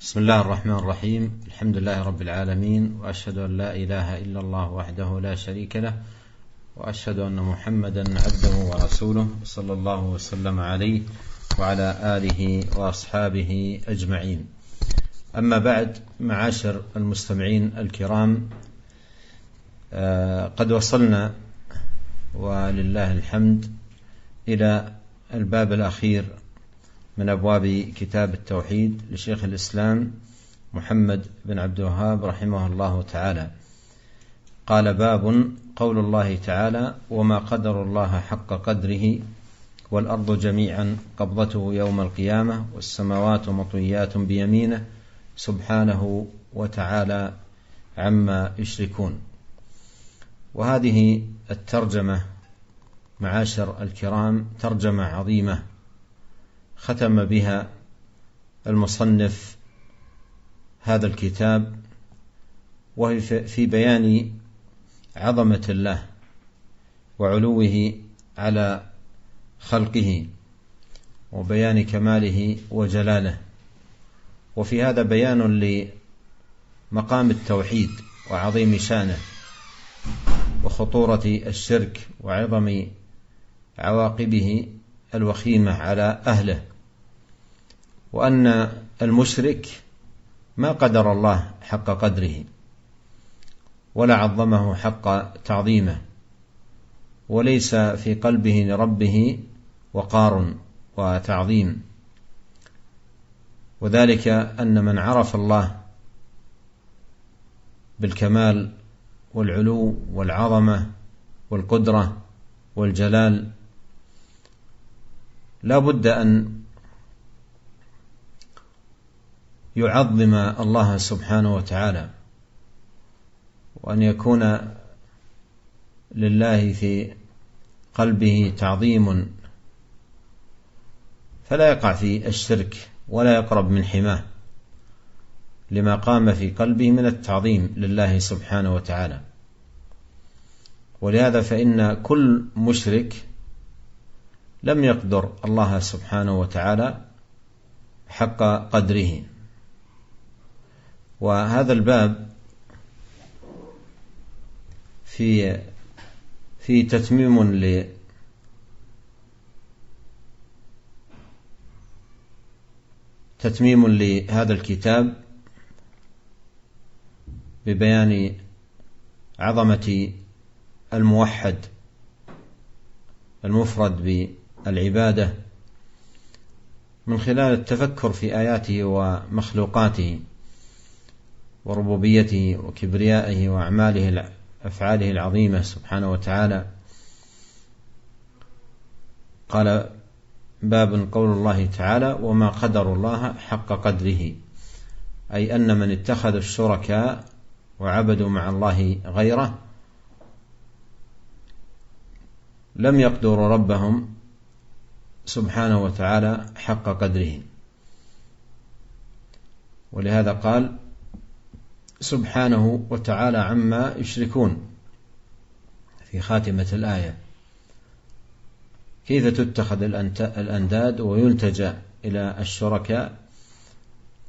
بسم الله الرحمن الرحيم. الحمد لله رب العالمين، وأشهد أن لا إله إلا الله وحده لا شريك له، وأشهد أن محمدا عبده ورسوله صلى الله وسلم عليه وعلى آله وأصحابه أجمعين. أما بعد، معاشر المستمعين الكرام، قد وصلنا ولله الحمد إلى الباب الأخير من أبواب كتاب التوحيد لشيخ الإسلام محمد بن عبد الوهاب رحمه الله تعالى. قال: باب قول الله تعالى: وما قدر الله حق قدره والأرض جميعا قبضته يوم القيامة والسماوات مطويات بيمينه سبحانه وتعالى عما يشركون. وهذه الترجمة معاشر الكرام ترجمة عظيمة ختم بها المصنف هذا الكتاب، وهي في بيان عظمة الله وعلوه على خلقه وبيان كماله وجلاله. وفي هذا بيان لمقام التوحيد وعظيم شانه وخطورة الشرك وعظم عواقبه الوخيمة على أهله، وأن المشرك ما قدر الله حق قدره ولا عظمه حق تعظيمه، وليس في قلبه لربه وقار وتعظيم. وذلك أن من عرف الله بالكمال والعلو والعظمة والقدرة والجلال لا بد أن يعظم الله سبحانه وتعالى، وأن يكون لله في قلبه تعظيم، فلا يقع في الشرك ولا يقرب من حماه لما قام في قلبه من التعظيم لله سبحانه وتعالى. ولهذا فإن كل مشرك لم يقدر الله سبحانه وتعالى حق قدره. وهذا الباب في تتميم لهذا الكتاب ببيان عظمة الموحد المفرد بالعبادة من خلال التفكر في آياته ومخلوقاته وربوبيته وكبريائه أفعاله العظيمة سبحانه وتعالى. قال: باب قول الله تعالى: وما قدر الله حق قدره، أي أن من اتخذ الشركاء وعبدوا مع الله غيره لم يقدروا ربهم سبحانه وتعالى حق قدره. ولهذا قال سبحانه وتعالى عما يشركون في خاتمة الآية. كيف تتخذ الأنداد ويلتجأ إلى الشركاء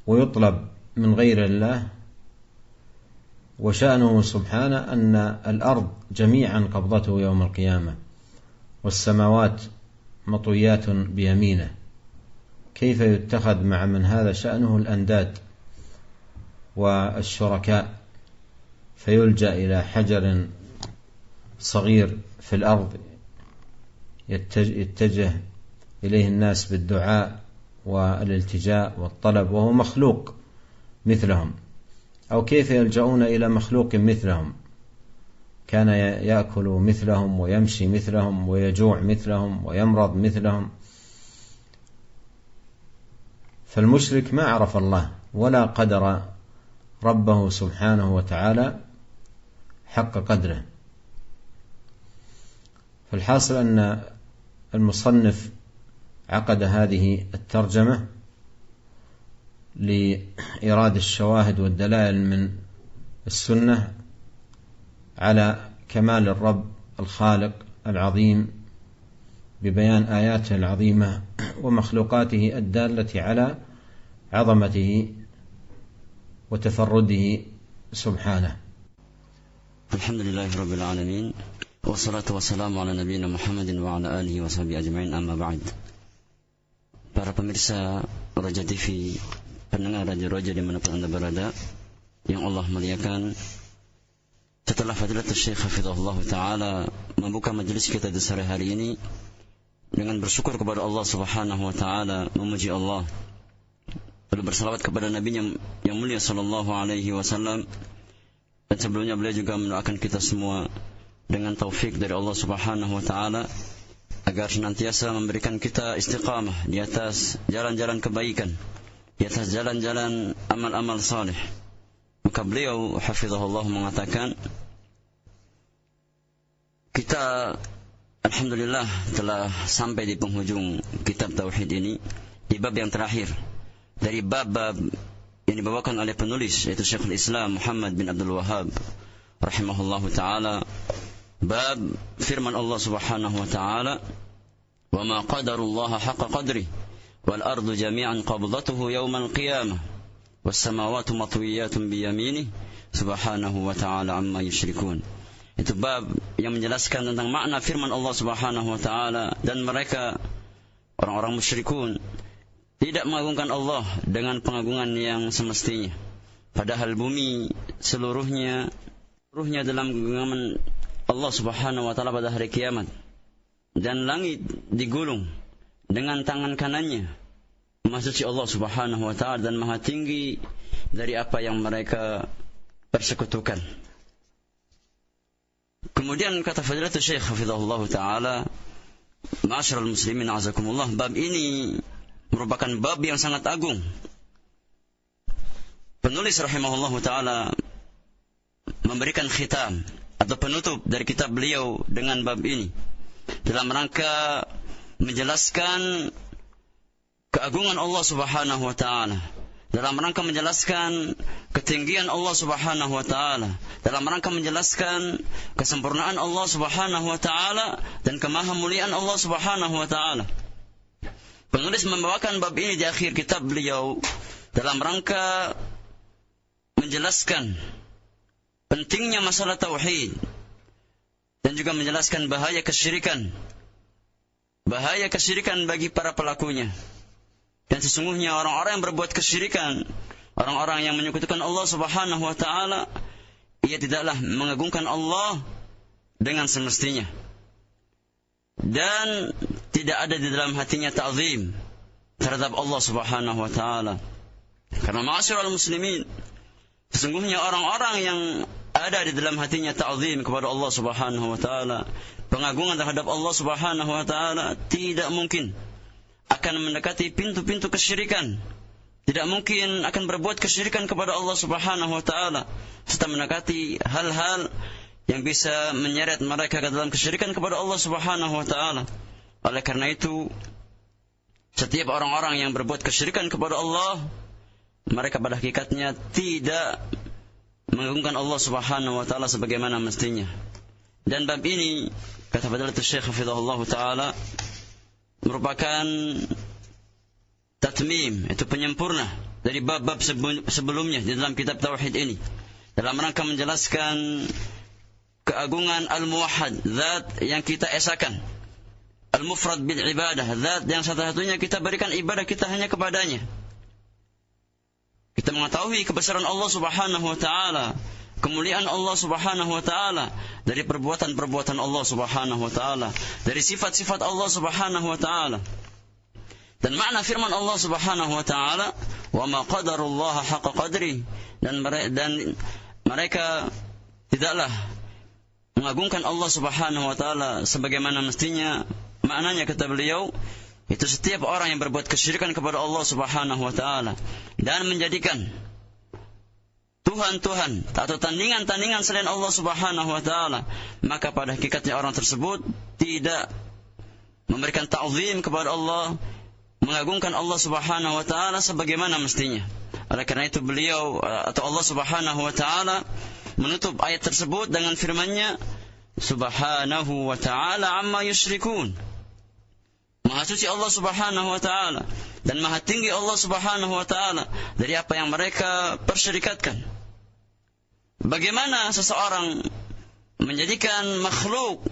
ويطلب من غير الله، وشأنه سبحانه أن الأرض جميعا قبضته يوم القيامة والسماوات مطويات بيمينه. كيف يتخذ مع من هذا شأنه الأنداد والشركاء فيلجأ إلى حجر صغير في الأرض يتجه إليه الناس بالدعاء والالتجاء والطلب وهو مخلوق مثلهم؟ أو كيف يلجؤون إلى مخلوق مثلهم كان يأكل مثلهم ويمشي مثلهم ويجوع مثلهم ويمرض مثلهم؟ فالمشرك ما عرف الله ولا قدر ربه سبحانه وتعالى حق قدره. فالحاصل أن المصنف عقد هذه الترجمة لإيراد الشواهد والدلائل من السنة على كمال الرب الخالق العظيم ببيان آياته العظيمة ومخلوقاته الدالة على عظمته وتفرده سبحانه. الحمد لله رب العالمين والصلاة والسلام على نبينا محمد وعلى آله وصحبه أجمعين, amma ba'd. Para pemirsa Raja TV, pendengar Raja-Raja dimanapun Anda berada, yang Allah muliakan, setelah Fadilatul Syekh Hafizahullah Ta'ala membuka majelis kita di sore hari ini dengan bersyukur kepada Allah Subhanahu Wa Ta'ala, memuji Allah, lalu bersalawat kepada Nabi yang mulia Sallallahu Alaihi Wasallam, dan sebelumnya beliau juga mendoakan kita semua dengan taufik dari Allah Subhanahu Wa Ta'ala agar senantiasa memberikan kita istiqamah di atas jalan-jalan kebaikan, di atas jalan-jalan amal-amal saleh. Maka beliau hafizahullah mengatakan, kita alhamdulillah telah sampai di penghujung kitab tauhid ini, di bab yang terakhir dari bab-bab yang dibawakan oleh penulis, yaitu Syekhul Islam Muhammad bin Abdul Wahhab rahimahullahu taala, bab firman Allah Subhanahu wa taala, "Wa ma qadarullaha haqqa qadri wal ardu jami'an qabdatuhu yawmal qiyamah was samawati matwiyatun bi yaminih subhanahu wa ta'ala amma yusyrikun." Itu bab yang menjelaskan tentang makna firman Allah Subhanahu wa taala, dan mereka orang-orang musyrikun tidak mengagungkan Allah dengan pengagungan yang semestinya, padahal bumi seluruhnya dalam genggaman Allah Subhanahu wa taala pada hari kiamat, dan langit digulung dengan tangan kanannya. Maha suci Allah Subhanahu wa taala dan maha tinggi dari apa yang mereka persekutukan. Kemudian kata Fadilatul Syekh Hafizahullah Ta'ala, ma'asyiral muslimin azakumullah, bab ini merupakan bab yang sangat agung. Penulis rahimahullah ta'ala memberikan khitam atau penutup dari kitab beliau dengan bab ini dalam rangka menjelaskan keagungan Allah Subhanahu wa taala, dalam rangka menjelaskan ketinggian Allah Subhanahu wa taala, dalam rangka menjelaskan kesempurnaan Allah Subhanahu wa taala dan kemahamuliaan Allah Subhanahu wa taala. Penulis membawakan bab ini di akhir kitab beliau dalam rangka menjelaskan pentingnya masalah tauhid dan juga menjelaskan bahaya kesyirikan bagi para pelakunya. Dan sesungguhnya orang-orang yang berbuat kesyirikan, orang-orang yang menyekutukan Allah Subhanahu wa taala, ia tidaklah mengagungkan Allah dengan semestinya, dan tidak ada di dalam hatinya ta'zim terhadap Allah Subhanahu wa taala. Karena ma'asyiral muslimin, sesungguhnya orang-orang yang ada di dalam hatinya ta'zim kepada Allah Subhanahu wa taala, pengagungan terhadap Allah Subhanahu wa taala, tidak mungkin akan mendekati pintu-pintu kesyirikan, tidak mungkin akan berbuat kesyirikan kepada Allah Subhanahu wa taala, serta mendekati hal-hal yang bisa menyeret mereka ke dalam kesyirikan kepada Allah Subhanahu wa taala. Oleh karena itu, setiap orang-orang yang berbuat kesyirikan kepada Allah, mereka pada hakikatnya tidak mengagungkan Allah Subhanahu wa taala sebagaimana mestinya. Dan bab ini, kata Fadilatul Syekh Hafizahullah Ta'ala, merupakan tatmim, itu penyempurna dari bab-bab sebelumnya di dalam kitab tauhid ini, dalam rangka menjelaskan keagungan Al-Muwahhad, zat yang kita esakan, Al-Mufrad bil ibadah, zat yang satu-satunya kita berikan ibadah kita hanya kepadanya. Kita mengetahui kebesaran Allah Subhanahu wa taala, kemuliaan Allah Subhanahu wa taala, dari perbuatan-perbuatan Allah Subhanahu wa taala, dari sifat-sifat Allah Subhanahu wa taala. Dan makna firman Allah Subhanahu wa taala, "Wa ma qadarullaha haqqa qadri," dan mereka tidaklah mengagungkan Allah Subhanahu wa taala sebagaimana mestinya. Maknanya, kata beliau, itu setiap orang yang berbuat kesyirikan kepada Allah Subhanahu wa taala dan menjadikan Tuhan-Tuhan atau tandingan-tandingan selain Allah Subhanahu wa taala, maka pada hakikatnya orang tersebut tidak memberikan ta'zim kepada Allah, mengagungkan Allah Subhanahu wa taala sebagaimana mestinya. Oleh karena itu beliau atau Allah Subhanahu wa taala menutup ayat tersebut dengan firman-Nya, Subhanahu wa ta'ala amma yusyrikun, Maha suci Allah Subhanahu wa taala dan maha tinggi Allah Subhanahu wa taala dari apa yang mereka persyirikatkan. Bagaimana seseorang menjadikan makhluk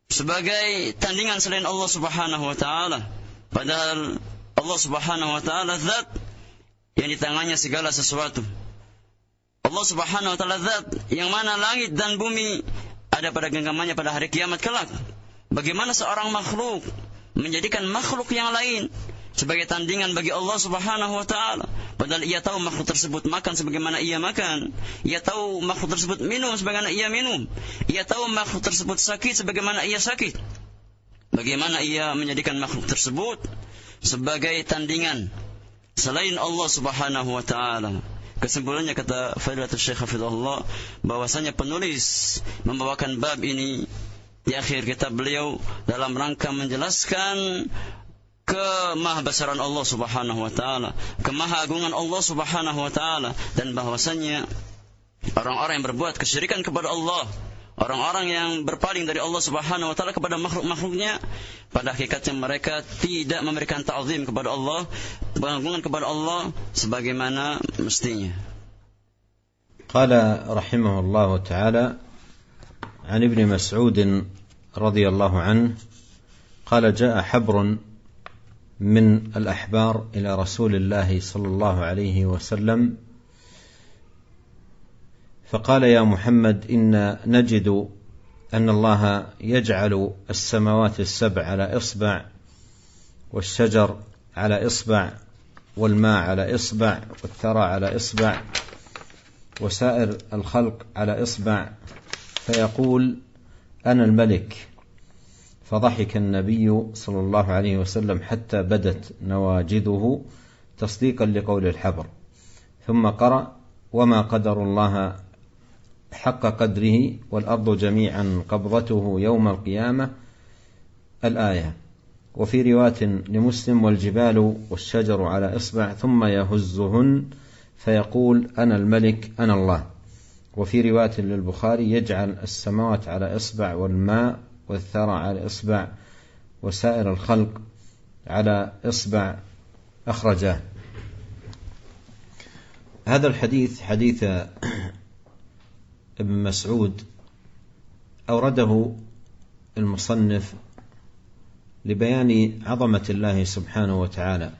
sebagai tandingan selain Allah Subhanahu wa taala, padahal Allah Subhanahu wa taala zat yang di tangannya segala sesuatu. Allah Subhanahu wa taala zat yang mana langit dan bumi ada pada genggamannya pada hari kiamat kelak. Bagaimana seorang makhluk menjadikan makhluk yang lain sebagai tandingan bagi Allah Subhanahu wa taala, padahal ia tahu makhluk tersebut makan sebagaimana ia makan, ia tahu makhluk tersebut minum sebagaimana ia minum, ia tahu makhluk tersebut sakit sebagaimana ia sakit. Bagaimana ia menjadikan makhluk tersebut sebagai tandingan selain Allah Subhanahu wa taala? Kesimpulannya, kata Fadilatul Syekh Hafizahullah, bahwasanya penulis membawakan bab ini di akhir kitab beliau dalam rangka menjelaskan kemahabesaran Allah Subhanahu wa taala, kemahagungan Allah Subhanahu wa taala, dan bahwasanya orang-orang yang berbuat kesyirikan kepada Allah, orang-orang yang berpaling dari Allah Subhanahu wa taala kepada makhluk-makhluknya, pada hakikatnya mereka tidak memberikan ta'zim kepada Allah, pengagungan kepada Allah sebagaimana mestinya. Qala rahimahullahu ta'ala عن ابن مسعود رضي الله عنه قال جاء حبر من الأحبار إلى رسول الله صلى الله عليه وسلم فقال يا محمد إن نجد أن الله يجعل السماوات السبع على إصبع والشجر على إصبع والماء على إصبع والثرى على إصبع وسائر الخلق على إصبع فيقول أنا الملك. فضحك النبي صلى الله عليه وسلم حتى بدت نواجذه تصديقا لقول الحبر، ثم قرأ وما قدر الله حق قدره والأرض جميعا قبضته يوم القيامة الآية. وفي رواية لمسلم والجبال والشجر على إصبع ثم يهزهن فيقول أنا الملك أنا الله. وفي رواية للبخاري يجعل السماوات على إصبع والماء والثرى على إصبع وسائر الخلق على إصبع أخرجاه. هذا الحديث حديث ابن مسعود أورده المصنف لبيان عظمة الله سبحانه وتعالى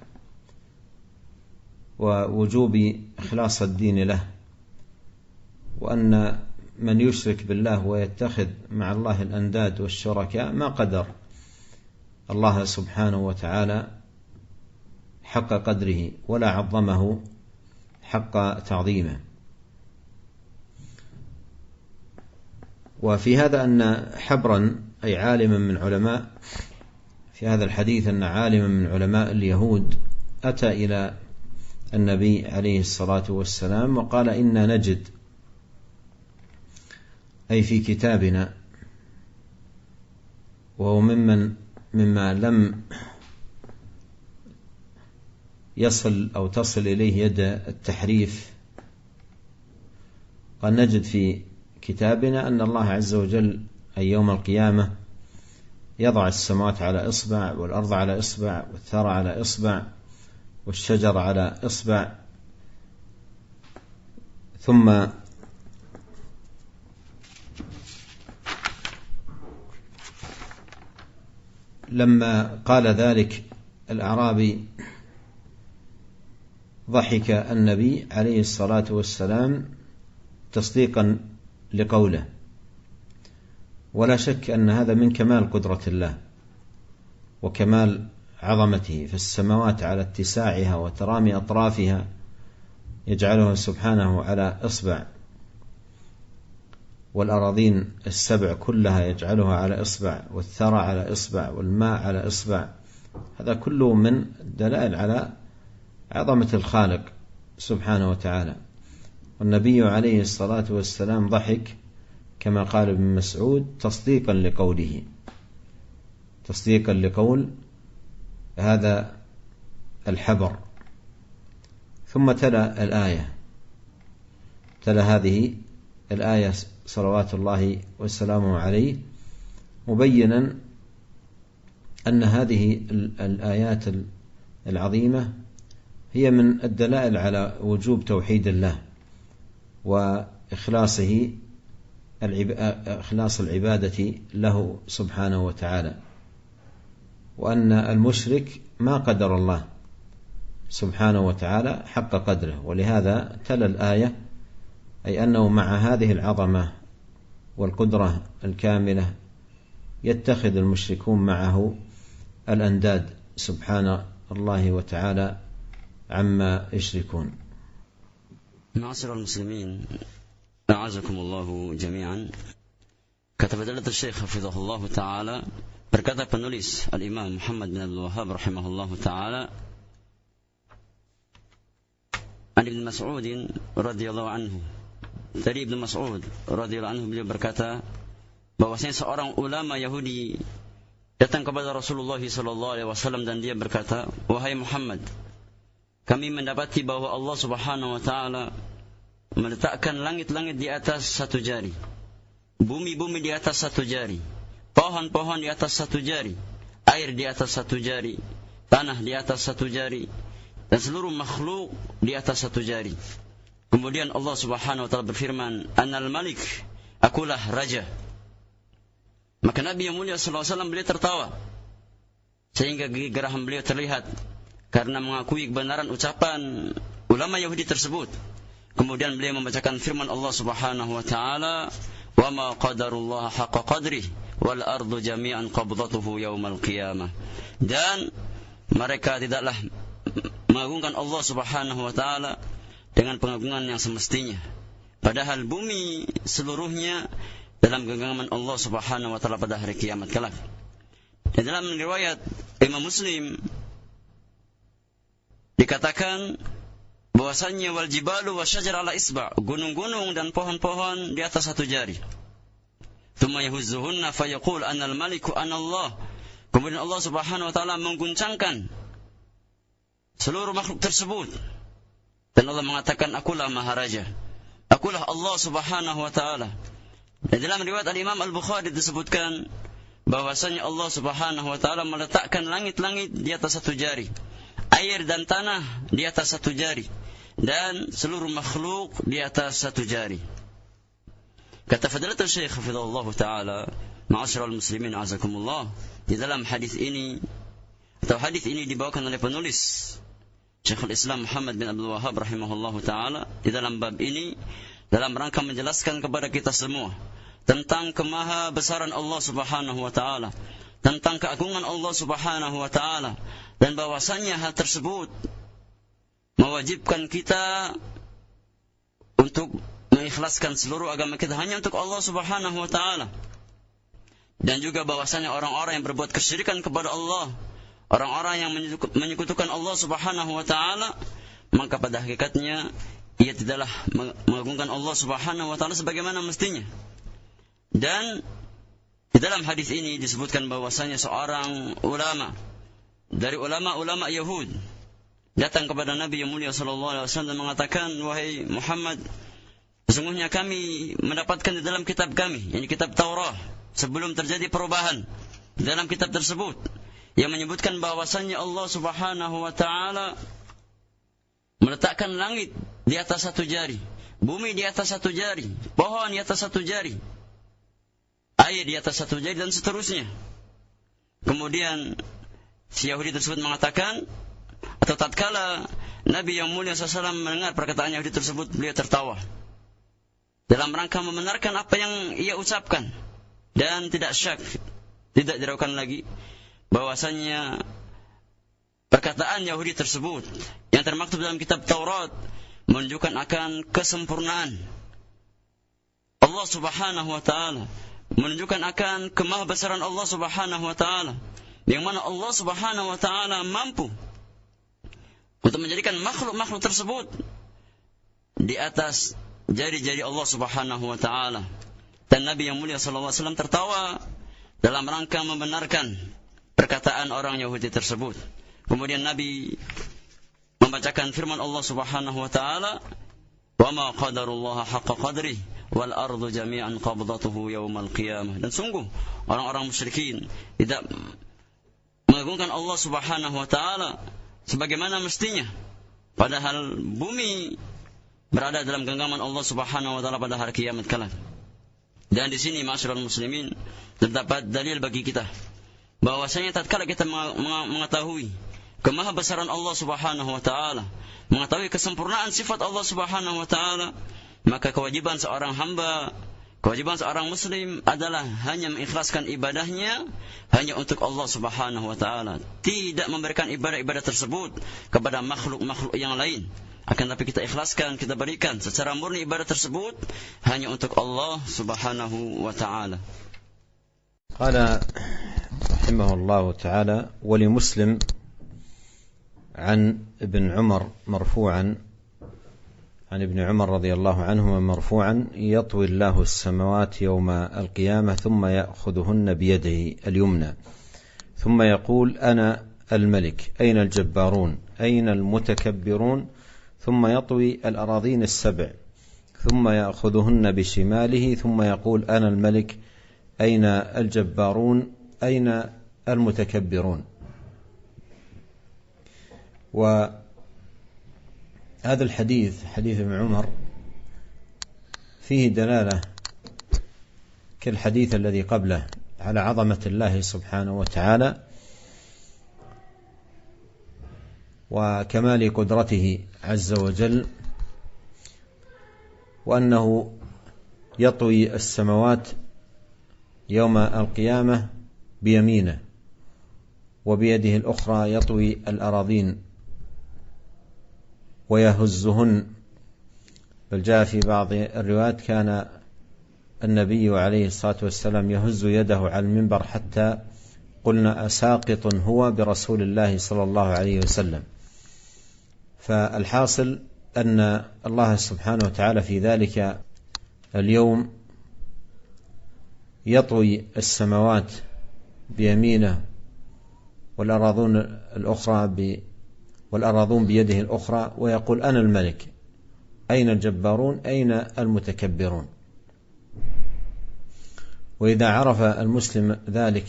ووجوب إخلاص الدين له، وأن من يشرك بالله ويتخذ مع الله الأنداد والشركاء ما قدر الله سبحانه وتعالى حق قدره ولا عظمه حق تعظيمه. وفي هذا أن حبرا أي عالما من علماء، في هذا الحديث أن عالما من علماء اليهود أتى إلى النبي عليه الصلاة والسلام وقال إنا نجد، أي في كتابنا، وهو مما لم يصل أو تصل إليه يد التحريف، قال نجد في كتابنا أن الله عز وجل أي يوم القيامة يضع السماوات على إصبع والأرض على إصبع والثرى على إصبع والشجر على إصبع، ثم لما قال ذلك الأعرابي ضحك النبي عليه الصلاة والسلام تصديقا لقوله. ولا شك أن هذا من كمال قدرة الله وكمال عظمته، فالسماوات على اتساعها وترامي أطرافها يجعلها سبحانه على إصبع، والأراضين السبع كلها يجعلها على إصبع، والثرى على إصبع، والماء على إصبع. هذا كله من دلائل على عظمة الخالق سبحانه وتعالى. والنبي عليه الصلاة والسلام ضحك كما قال ابن مسعود تصديقا لقوله، تصديقا لقول هذا الحبر. ثم تلا الآية، تلا هذه الآية صلوات الله وسلامه عليه مبينا أن هذه الآيات العظيمة هي من الدلائل على وجوب توحيد الله وإخلاصه إخلاص العبادة له سبحانه وتعالى، وأن المشرك ما قدر الله سبحانه وتعالى حق قدره، ولهذا تلا الآية أي أنه مع هذه العظمة والقدرة الكاملة يتخذ المشركون معه الأنداد سبحان الله وتعالى عما يشركون. معاشر المسلمين أعزكم الله جميعا. Kata fadilatul Syekh hafizahullah taala, berkata penulis Al-Imam Muhammad bin Abdul Wahhab rahimahullah taala, an Ibn Mas'ud radhiyallahu anhu, dari Ibn Mas'ud radhiyallahu anhu beliau berkata bahwasanya seorang ulama Yahudi datang kepada Rasulullah sallallahu alaihi wasallam dan dia berkata, wahai Muhammad, kami mendapati bahwa Allah Subhanahu wa taala meletakkan langit-langit di atas satu jari, bumi-bumi di atas satu jari, pohon-pohon di atas satu jari, air di atas satu jari, tanah di atas satu jari, dan seluruh makhluk di atas satu jari. Kemudian Allah Subhanahu wa taala berfirman, Anal Malik, akulah raja. Maka Nabi yang mulia sallallahu alaihi wasallam beliau tertawa sehingga gigi geraham beliau terlihat karena mengakui kebenaran ucapan ulama Yahudi tersebut. Kemudian beliau membacakan firman Allah Subhanahu wa taala, "Wa ma qadarullah haqqa qadrih wal ardu jami'an qabdatuhu yaumal qiyamah." Dan mereka tidaklah mengagungkan Allah Subhanahu wa taala dengan pengagungan yang semestinya, padahal bumi seluruhnya dalam genggaman Allah Subhanahu wa taala pada hari kiamat kelak. Dan dalam riwayat Imam Muslim dikatakan bahwasanya wal jibalu wasyajar ala isba', gunung-gunung dan pohon-pohon di atas satu jari. Tsumma yahuzzuhunna fayaqul anal maliku anallah. Kemudian Allah Subhanahu wa taala mengguncangkan seluruh makhluk tersebut dan Allah mengatakan, akulah maharaja, akulah Allah Subhanahu wa taala. Dan dalam riwayat Al-Imam Al-Bukhari disebutkan bahwasanya Allah Subhanahu wa taala meletakkan langit-langit di atas satu jari, air dan tanah di atas satu jari, dan seluruh makhluk di atas satu jari. Kata fadilatul Syekh hafizahullah taala, ma'asyiral muslimin azakumullah, di dalam hadis ini atau hadis ini dibawakan oleh penulis Syekhul Islam Muhammad bin Abdul Wahhab rahimahullah taala di dalam bab ini dalam rangka menjelaskan kepada kita semua tentang kemahabesaran Allah Subhanahu wa taala, tentang keagungan Allah Subhanahu wa taala, dan bahwasanya hal tersebut mewajibkan kita untuk mengikhlaskan seluruh agama kita hanya untuk Allah Subhanahu wa taala. Dan juga bahwasanya orang-orang yang berbuat kesyirikan kepada Allah, orang-orang yang menyekutukan Allah Subhanahu wa taala, maka pada hakikatnya ia tidaklah mengagungkan Allah Subhanahu wa taala sebagaimana mestinya. Dan di dalam hadis ini disebutkan bahwasanya seorang ulama dari ulama-ulama Yahud datang kepada Nabi yang mulia sallallahu alaihi wasallam dan mengatakan, wahai Muhammad, sesungguhnya kami mendapatkan di dalam kitab kami, yakni kitab Taurat, sebelum terjadi perubahan dalam kitab tersebut yang menyebutkan bahwasanya Allah Subhanahu wa taala meletakkan langit di atas satu jari, bumi di atas satu jari, pohon di atas satu jari, air di atas satu jari, dan seterusnya. Kemudian si Yahudi tersebut mengatakan, atau tatkala Nabi yang mulia SAW mendengar perkataan Yahudi tersebut, beliau tertawa dalam rangka membenarkan apa yang ia ucapkan, dan tidak syak, tidak diragukan lagi bahwasanya perkataan Yahudi tersebut yang termaktub dalam kitab Taurat menunjukkan akan kesempurnaan Allah Subhanahu wa taala, menunjukkan akan kemahabesaran Allah Subhanahu wa taala, yang mana Allah Subhanahu wa taala mampu untuk menjadikan makhluk-makhluk tersebut di atas jari-jari Allah Subhanahu wa taala. Dan Nabi yang mulia sallallahu alaihi wasallam tertawa dalam rangka membenarkan perkataan orang Yahudi tersebut. Kemudian Nabi membacakan firman Allah Subhanahu wa taala, "Wa ma qadarullah haqqa qadrih wal ardu jami'an qabdatuhu yaumal qiyamah." Dan sungguh orang-orang musyrikin tidak mengagungkan Allah Subhanahu wa taala sebagaimana mestinya, padahal bumi berada dalam genggaman Allah Subhanahu wa taala pada hari kiamat kelak. Dan di sini ma'asyiral muslimin terdapat dalil bagi kita bahwasanya tatkala kita mengetahui kemahabesaran Allah Subhanahu wa taala, mengetahui kesempurnaan sifat Allah Subhanahu wa taala, maka kewajiban seorang hamba, kewajiban seorang muslim adalah hanya mengikhlaskan ibadahnya hanya untuk Allah Subhanahu wa taala, tidak memberikan ibadah-ibadah tersebut kepada makhluk-makhluk yang lain. Akan tapi kita ikhlaskan, kita berikan secara murni ibadah tersebut hanya untuk Allah Subhanahu wa taala. قال رحمه الله تعالى: ولمسلم عن ابن عمر مرفوعا عن ابن عمر رضي الله عنهما مرفوعا: يطوي الله السماوات يوم القيامة ثم يأخذهن بيده اليمنى ثم يقول: أنا الملك، أين الجبارون، أين المتكبرون، ثم يطوي الأراضين السبع ثم يأخذهن بشماله ثم يقول: أنا الملك، أين الجبارون، أين المتكبرون. وهذا الحديث حديث ابن عمر فيه دلالة كالحديث الذي قبله على عظمة الله سبحانه وتعالى وكمال قدرته عز وجل، وأنه يطوي السماوات يوم القيامة بيمينه وبيده الأخرى يطوي الأراضين ويهزهن، بل جاء في بعض الروايات كان النبي عليه الصلاة والسلام يهز يده على المنبر حتى قلنا أساقط هو برسول الله صلى الله عليه وسلم. فالحاصل أن الله سبحانه وتعالى في ذلك اليوم يطوي السماوات بيمينه والأراضون بيده الأخرى ويقول: أنا الملك، أين الجبارون، أين المتكبرون. وإذا عرف المسلم ذلك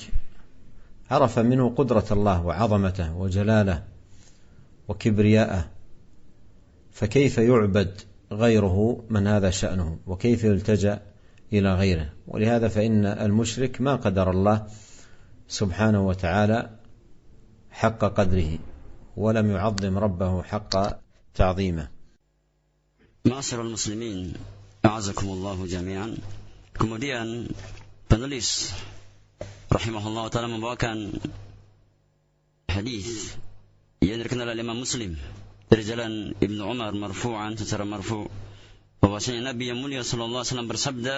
عرف منه قدرة الله وعظمته وجلاله وكبرياءه، فكيف يعبد غيره من هذا شأنه، وكيف يلتجأ إلى غيره. ولهذا فإن المشرك ما قدر الله سبحانه وتعالى حق قدره ولم يعظم ربه حق تعظيمه. Ma'asyiral muslimin, a'azakumullahu jami'an. Kemudian penulis rahimahullah ta'ala membawakan hadis yang dikenal oleh Imam Muslim dari jalan Ibnu Umar marfu'an, secara marfu', bahwasanya Nabi yang mulia sallallahu alaihi wasallam bersabda,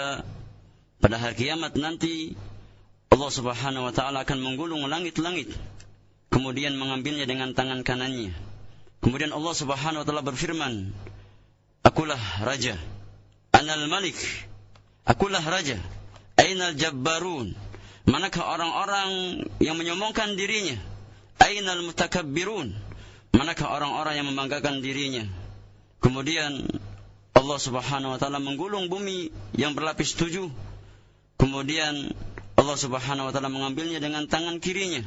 pada hari kiamat nanti Allah Subhanahu wa taala akan menggulung langit-langit, kemudian mengambilnya dengan tangan kanannya. Kemudian Allah Subhanahu wa taala berfirman, akulah raja, anal malik, akulah raja, ainal jabbarun, manakah orang-orang yang menyombongkan dirinya, ainal mutakabbirun, manakah orang-orang yang membanggakan dirinya. Kemudian Allah Subhanahu wa taala menggulung bumi yang berlapis 7. Kemudian Allah Subhanahu wa taala mengambilnya dengan tangan kirinya.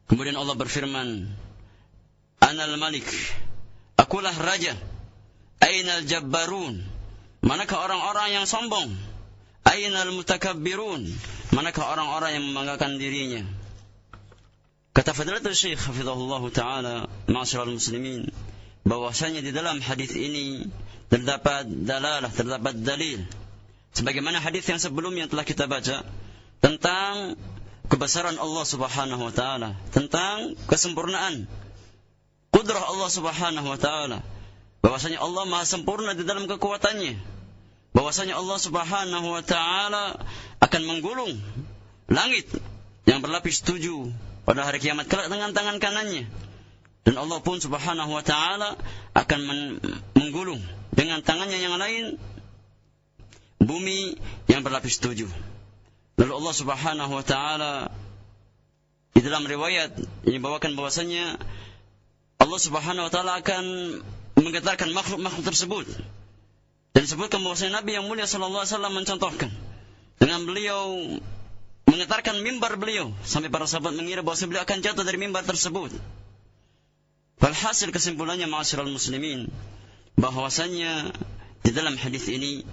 Kemudian Allah berfirman, Anal Malik, akulah raja, ainal jabbarun, manakah orang-orang yang sombong, ainal mutakabbirun, manakah orang-orang yang membanggakan dirinya. Kata Fadilatul Syekh hafizahullah taala, ma'asyiral muslimin, bahwasanya di dalam hadis ini terdapat dalalah, terdapat dalil, sebagaimana hadis yang sebelumnya telah kita baca tentang kebesaran Allah Subhanahu wa taala, tentang kesempurnaan kudrah Allah Subhanahu wa taala, bahwasanya Allah Maha sempurna di dalam kekuatannya, bahwasanya Allah Subhanahu wa taala akan menggulung langit yang berlapis 7 pada hari kiamat kelak dengan tangan kanannya, dan Allah pun Subhanahu wa taala akan menggulung dengan tangannya yang lain bumi yang berlapis 7. Lalu Allah Subhanahu wa taala di dalam riwayat ini bawakan bahwasanya Allah Subhanahu wa taala akan menggetarkan makhluk-makhluk tersebut. Dan disebutkan bahwasanya Nabi yang mulia sallallahu alaihi wasallam mencontohkan dengan beliau menggetarkan mimbar beliau sampai para sahabat mengira bahwa beliau akan jatuh dari mimbar tersebut. Walhasil kesimpulannya ma'asyiral muslimin, bahwasanya di dalam hadis ini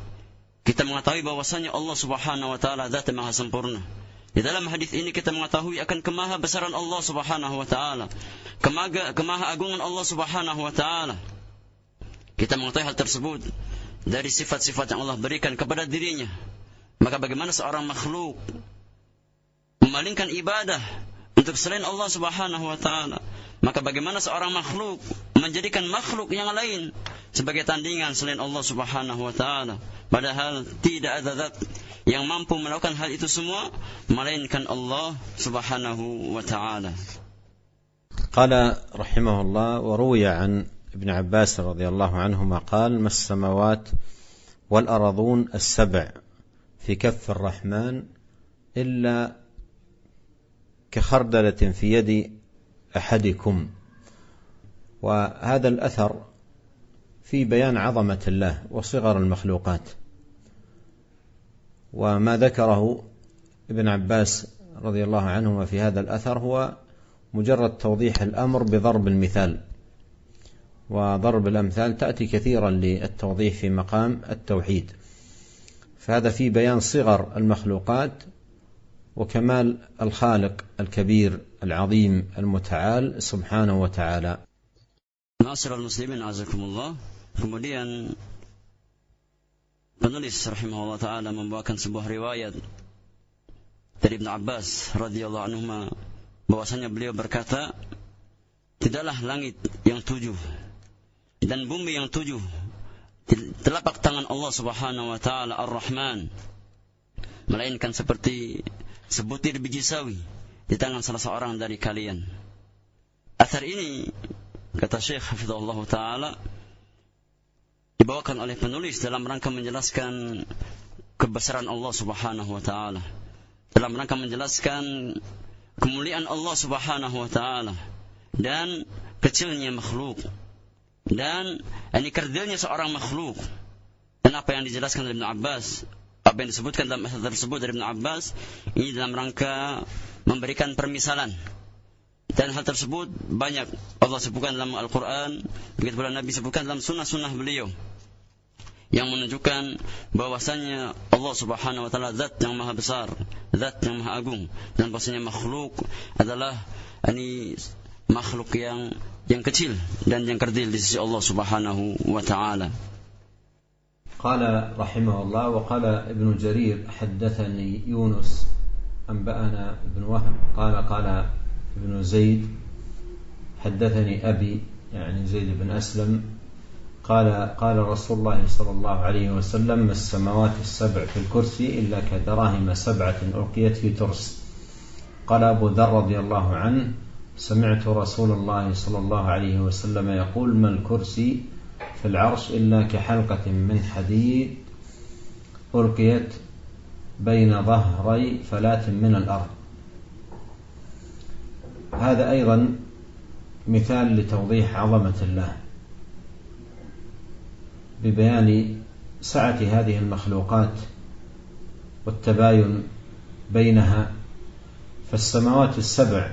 kita mengetahui bahwasanya Allah Subhanahu wa taala zat yang maha sempurna. Di dalam hadis ini kita mengetahui akan kemaha besaran Allah Subhanahu wa taala, kemaha agungan Allah Subhanahu wa taala. Kita mengetahui hal tersebut dari sifat-sifat yang Allah berikan kepada dirinya. Maka bagaimana seorang makhluk memalingkan ibadah untuk selain Allah Subhanahu wa taala? Maka bagaimana seorang makhluk menjadikan makhluk yang lain sebagai tandingan selain Allah Subhanahu wa taala? Padahal tidak ada zat yang mampu melakukan hal itu semua melainkan Allah Subhanahu wa taala. قال رحمه الله: وروي عن ابن عباس رضي الله عنهما قال: ما السماوات والأرضون السبع في كف الرحمن إلا كخردلة في يد أحدكم. وهذا الأثر في بيان عظمة الله وصغر المخلوقات. وما ذكره ابن عباس رضي الله عنهما في هذا الأثر هو مجرد توضيح الأمر بضرب المثال، وضرب الأمثال تأتي كثيرا للتوضيح في مقام التوحيد. فهذا في بيان صغر المخلوقات وكمال الخالق الكبير العظيم المتعال سبحانه وتعالى. Ma'asyiral muslimin azakumullah. Kemudian penulis rahimahullah taala membawakan sebuah riwayat dari Ibnu Abbas radhiyallahu anhuma bahwasanya beliau berkata, tidaklah langit yang 7 dan bumi yang 7 telapak tangan Allah Subhanahu wa taala Ar-Rahman melainkan seperti sebutir biji sawi di tangan salah seorang dari kalian. Athar ini, kata Syekh hafizahullah taala, dibawakan oleh penulis dalam rangka menjelaskan kebesaran Allah Subhanahu wa taala, dalam rangka menjelaskan kemuliaan Allah Subhanahu wa taala dan kecilnya makhluk dan kerdilnya seorang makhluk. Dan apa yang dijelaskan oleh Ibnu Abbas, apa yang disebutkan dalam hadis tersebut dari Ibnu Abbas, ini dalam rangka memberikan permisalan. Dan hal tersebut banyak Allah sebutkan dalam Al-Quran, begitu pula Nabi sebutkan dalam sunnah-sunnah beliau, yang menunjukkan bahwasanya Allah Subhanahu wa taala zat yang maha besar, zat yang maha agung, dan bahwasanya makhluk adalah makhluk yang kecil dan yang kerdil di sisi Allah Subhanahu wa taala. قال رحمه الله: وقال ابن جرير حدثني يونس أنبأنا ابن وهب قال ابن زيد حدثني أبي، يعني زيد بن أسلم، قال رسول الله صلى الله عليه وسلم: ما السماوات السبع في الكرسي إلا كدراهم 7 ألقيت في ترس. قال أبو ذر رضي الله عنه: سمعت رسول الله صلى الله عليه وسلم يقول: ما الكرسي في العرش إلا كحلقة من حديد ألقيت بين ظهري فلاة من الأرض. هذا أيضا مثال لتوضيح عظمة الله ببيان سعة هذه المخلوقات والتباين بينها. فالسماوات السبع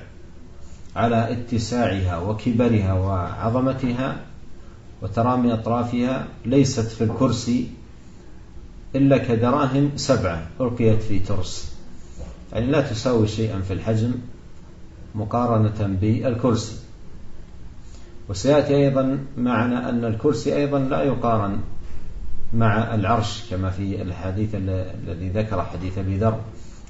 على اتساعها وكبرها وعظمتها وترامي أطرافها ليست في الكرسي إلا كدراهم 7 ألقيت في ترس، يعني لا تساوي شيئا في الحجم مقارنة بالكرسي. وسيأتي أيضا معنا أن الكرسي أيضا لا يقارن مع العرش كما في الحديث الذي ذكر حديث أبي ذر،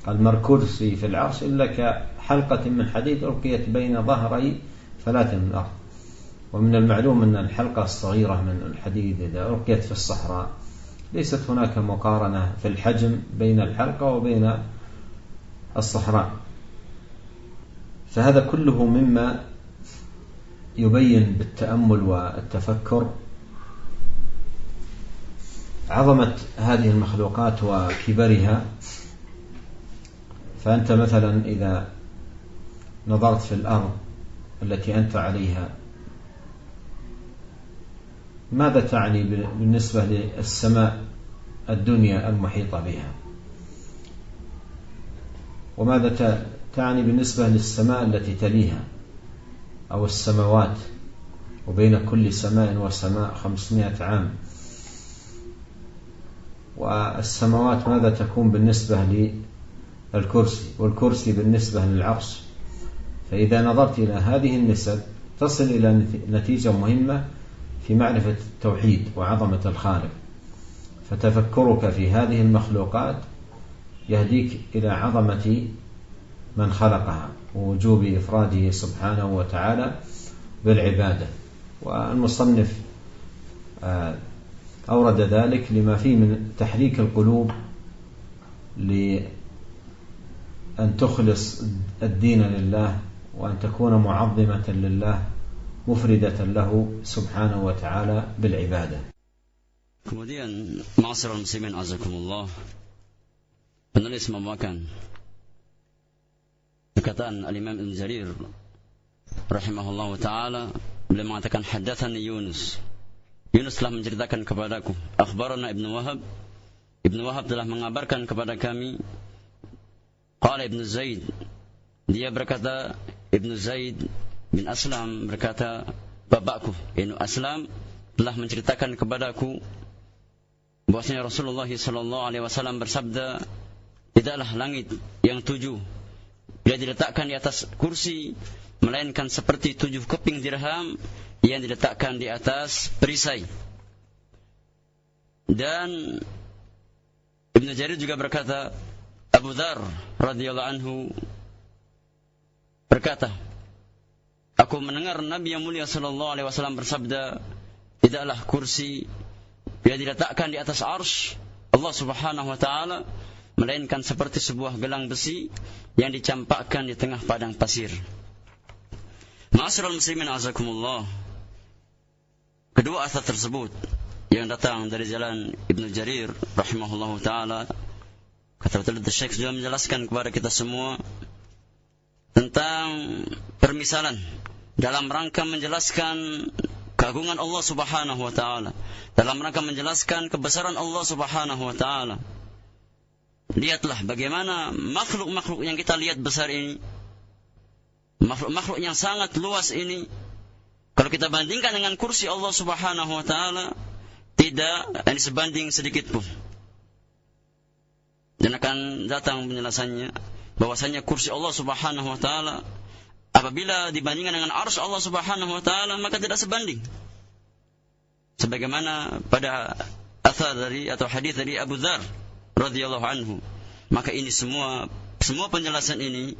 قال: ما الكرسي في العرش إلا كحلقة من حديد ألقيت بين ظهري فلاة من الأرض. ومن المعلوم أن الحلقة الصغيرة من الحديد إذا ألقيت في الصحراء ليست هناك مقارنة في الحجم بين الحلقة وبين الصحراء. فهذا كله مما يبين بالتأمل والتفكر عظمة هذه المخلوقات وكبرها. فأنت مثلا إذا نظرت في الأرض التي أنت عليها ماذا تعني بالنسبة للسماء الدنيا المحيطة بها؟ وماذا تعني بالنسبة للسماء التي تليها أو السماوات؟ وبين كل سماء وسماء 500 عام. والسماوات ماذا تكون بالنسبة للكرسي، والكرسي بالنسبة للعرش؟ فإذا نظرت إلى هذه النسب تصل إلى نتيجة مهمة في معرفة التوحيد وعظمة الخالق. فتفكرك في هذه المخلوقات يهديك إلى عظمة من خلقها ووجوب إفراده سبحانه وتعالى بالعبادة. والمصنف أورد ذلك لما فيه من تحريك القلوب لأن تخلص الدين لله وأن تكون معظمة لله مفردة له سبحانه وتعالى بالعبادة. Kemudian ma'asyiral muslimin azakumullah, penulis membawakan perkataan Al-Imam Ibn Jarir rahimahullahu ta'ala. Beliau mengatakan, haddatsani Yunus telah menceritakan kepadaku, akhbarana Ibn Wahab telah mengabarkan kepada kami, qala Ibn Zaid, dia berkata, Ibn Zaid bin Aslam berkata, bapakku Ibn Aslam telah menceritakan kepadaku bahwasanya Rasulullah sallallahu alaihi wasallam bersabda, tidaklah langit yang 7 bila diletakkan di atas kursi melainkan seperti 7 keping dirham yang diletakkan di atas perisai. Dan Ibn Jarir juga berkata, Abu Dzar radhiyallahu anhu berkata, aku mendengar Nabi yang mulia sallallahu alaihi wasallam bersabda, tidaklah kursi bila diletakkan di atas arsy Allah subhanahu wa ta'ala melainkan seperti sebuah gelang besi yang dicampakkan di tengah padang pasir. Ma'asyiral muslimin azakumullah, kedua asar tersebut yang datang dari jalan Ibn Jarir rahimahullahu ta'ala, kata Syekh sudah menjelaskan kepada kita semua tentang permisalan dalam rangka menjelaskan keagungan Allah subhanahu wa ta'ala, dalam rangka menjelaskan kebesaran Allah subhanahu wa ta'ala. Lihatlah bagaimana makhluk-makhluk yang kita lihat besar ini, makhluk-makhluk yang sangat luas ini, kalau kita bandingkan dengan kursi Allah subhanahu wa ta'ala, tidak sebanding sedikit pun. Dan akan datang penjelasannya bahwasanya kursi Allah subhanahu wa ta'ala apabila dibandingkan dengan arsy Allah subhanahu wa ta'ala maka tidak sebanding. Sebagaimana pada athar dari atau hadis dari Abu Dzar radhiyallahu anhu. Maka ini semua penjelasan ini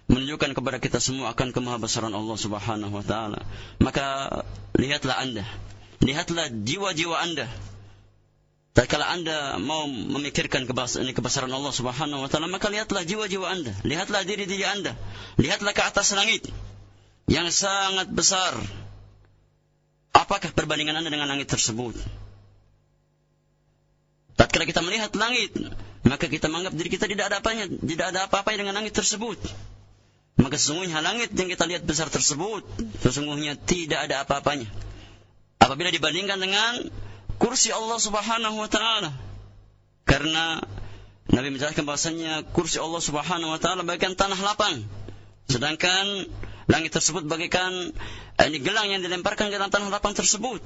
menunjukkan kepada kita semua akan kemahabesaran Allah subhanahu wa ta'ala. Maka lihatlah jiwa-jiwa anda. Tatkala anda mau memikirkan kebesaran Allah subhanahu wa ta'ala, maka lihatlah jiwa-jiwa anda, lihatlah diri-diri anda, lihatlah ke atas langit yang sangat besar. Apakah perbandingan anda dengan langit tersebut? Tatkala kita melihat langit, maka kita menganggap diri kita tidak ada apa-apanya dengan langit tersebut. Maka sesungguhnya langit yang kita lihat besar tersebut sesungguhnya tidak ada apa-apanya apabila dibandingkan dengan kursi Allah subhanahu wa ta'ala. Karena Nabi menjelaskan bahasanya kursi Allah subhanahu wa ta'ala bagaikan tanah lapang, sedangkan langit tersebut bagaikan gelang yang dilemparkan ke dalam tanah lapang tersebut.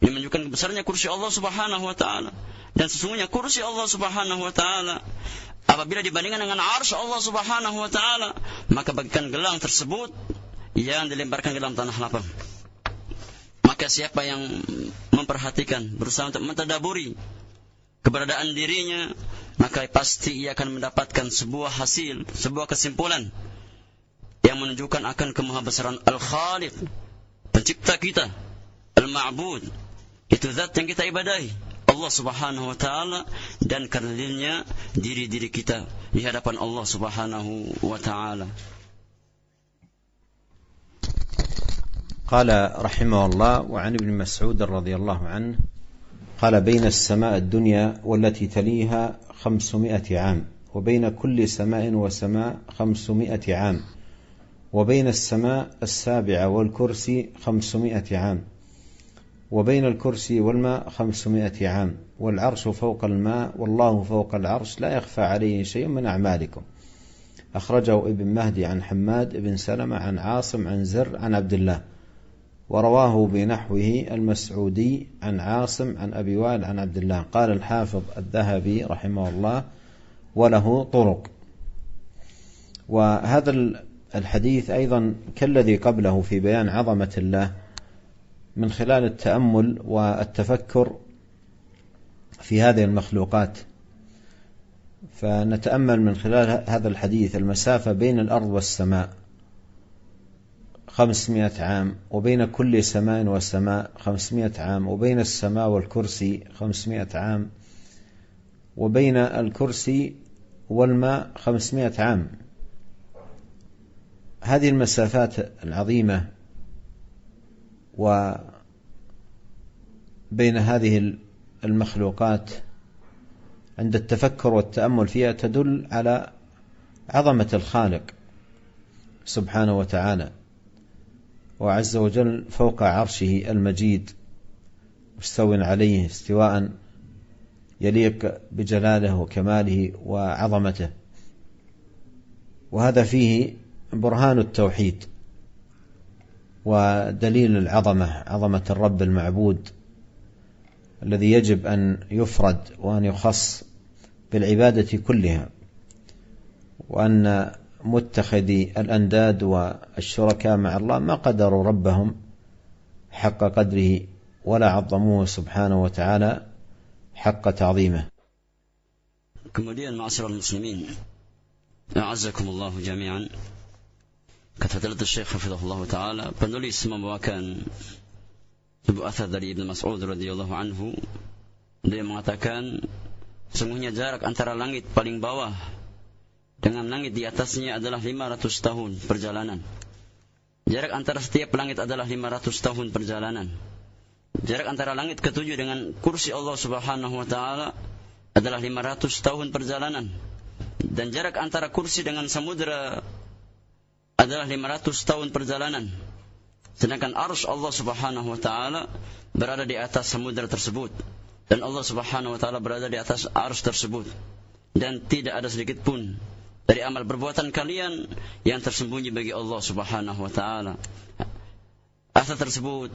Ini menunjukkan kebesarannya kursi Allah subhanahu wa ta'ala. Dan sesungguhnya kursi Allah subhanahu wa ta'ala apabila dibandingkan dengan arsy Allah subhanahu wa ta'ala, maka bagaikan gelang tersebut yang dilemparkan ke dalam tanah lapang. Maka siapa yang memperhatikan, berusaha untuk mentadaburi keberadaan dirinya, maka pasti ia akan mendapatkan sebuah hasil, sebuah kesimpulan yang menunjukkan akan kemahabesaran Al-Khaliq, pencipta kita, Al-Ma'bud, itu zat yang kita ibadahi, Allah subhanahu wa ta'ala, dan karenanya diri-diri kita di hadapan Allah subhanahu wa ta'ala. قال رحمه الله وعن ابن مسعود رضي الله عنه قال بين السماء الدنيا والتي تليها 500 عام وبين كل سماء وسماء 500 عام وبين السماء السابعة والكرسي 500 عام وبين الكرسي والماء 500 عام والعرش فوق الماء والله فوق العرش لا يخفى عليه شيء من أعمالكم أخرجه ابن مهدي عن حماد بن سلمة عن عاصم عن زر عن عبد الله، ورواه بنحوه المسعودي عن عاصم عن أبي وائل عن عبد الله. قال الحافظ الذهبي رحمه الله: وله طرق. وهذا الحديث أيضا كالذي قبله في بيان عظمة الله من خلال التأمل والتفكر في هذه المخلوقات. فنتأمل من خلال هذا الحديث المسافة بين الأرض والسماء 500 عام، وبين كل سماء وسماء 500 عام، وبين السماء والكرسي 500 عام، وبين الكرسي والماء 500 عام. هذه المسافات العظيمة وبين هذه المخلوقات عند التفكر والتأمل فيها تدل على عظمة الخالق سبحانه وتعالى، وعز وجل فوق عرشه المجيد مستو عليه استواء يليق بجلاله وكماله وعظمته. وهذا فيه برهان التوحيد ودليل العظمة، عظمة الرب المعبود الذي يجب أن يفرد وأن يخص بالعبادة كلها، وأن متخذي الأنداد والشركاء مع الله ما قدروا ربهم حق قدره ولا عظموه سبحانه وتعالى حق تعظيمه. Kemudian ma'asyiral muslimin, a'azzakumullah jami'an, kata Fadilatul Syekh hafizahullah taala, penulis membawakan sebuah athar dari Ibnu Mas'ud radhiyallahu anhu. Dia mengatakan, sungguhnya jarak antara langit paling bawah dengan langit di atasnya adalah 500 tahun perjalanan. Jarak antara setiap langit adalah 500 tahun perjalanan. Jarak antara langit ketujuh dengan kursi Allah Subhanahu wa taala adalah 500 tahun perjalanan. Dan jarak antara kursi dengan samudera adalah 500 tahun perjalanan. Sedangkan arsy Allah Subhanahu wa taala berada di atas samudera tersebut, dan Allah Subhanahu wa taala berada di atas arsy tersebut, dan tidak ada sedikit pun dari amal perbuatan kalian yang tersembunyi bagi Allah Subhanahu wa taala. Athar tersebut